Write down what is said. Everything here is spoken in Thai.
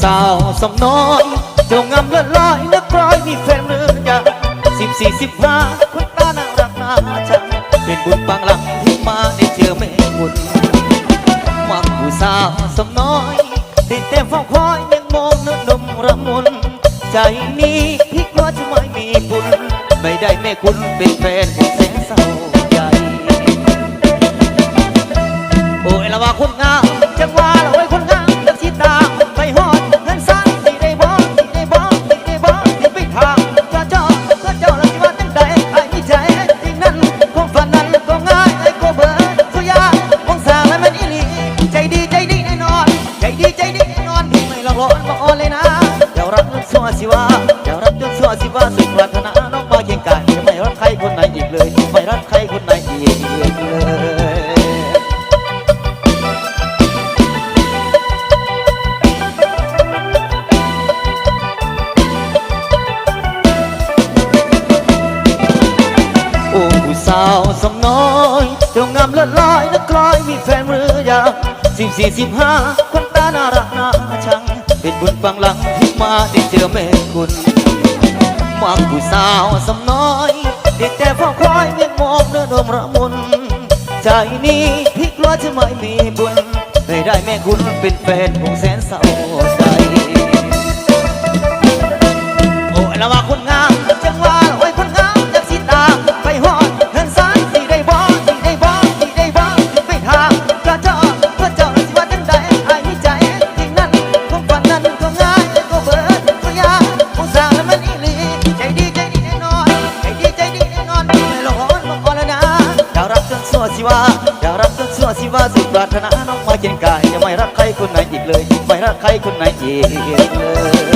สาวสมน้อยเจ้างามเลื่อนลอยนักร้อยมีแฟนหรือยัง14 15คนตาน่ารักน่าชังเป็นบุญบางหลังที่มาได้เจอแม่บุญมักผู้สาวสมน้อยติดแต่เฝ้าคอยยังมองเนื้อนมระมุนใจนี้พี่กลัวจะไม่มีบุญไม่ได้แม่คุณเป็นแฟนผมแสนเศร้าใจโอ้ยละว่าคนงามจังว่าละไว้คนงามจังสิตาไปฮอดเงินสร้างที่ได้บ่ที่ได้บ่ที่ได้บ่ที่ไปทางก็เจ้าละสิว่าจังใดไอ้มีใจสิ่งนั้นคงฝันนั้นก็ง่ายไอ้ก็เบิดสุยาคงสร้างให้มันอีหลีใจดีแน่นอนใจดีแน่นอนพี่ไม่หลอกหลอนบ่อ่อนเลยนะเดี๋ยวรักจนสัวสิว่าเดี๋ยวรักจนสัวสิว่าสุดปรารถนาน้องมาเคียงกายจะไม่รักใครคนไหนอีกเลยไม่รักใครคนไหนอีกเลยโอ้ผู้สาวสมน้อยเจ้างามเลื่อนลอยนักลอยมีแฟนหรือยัง14 15คนตาน่ารักน่าชังเป็นบุญบางหลังที่มาได้เจอแม่คุณมักผู้สาวสมน้อยเด็กแต่เฝ้าคอยยังมองเนื้อนมระมุนใจนี้พี่กลัวจะไม่มีบุญไม่ได้แม่คุณเป็นแฟนคงแสนเศร้าใจโอ้ยละว่าคนงามจังว่าไว้คนงามจังสิตาไปฮอดเงินสายที่ได้บ่ที่ได้บ่ที่ได้บ่ที่ไปทางก็เจ้าละสิว่าจังใดไอ้มีใจสิ่งนั้นคงฝันนั้นก็ง่ายก็เบิดก็ยากคงสร้างแล้วมันอีหลีใจดีแน่นอนใจดีแน่นอนไม่หลอกหลอนบ่อ่อนแล้วนะอยากรักจนสัวสิว่าอยากรักจนสัวสิว่าสุดปรารถนาน้องมาเคียงกายจะไม่รักใครคนไหนอีกเลยไม่รักใครคนไหนอีกเลย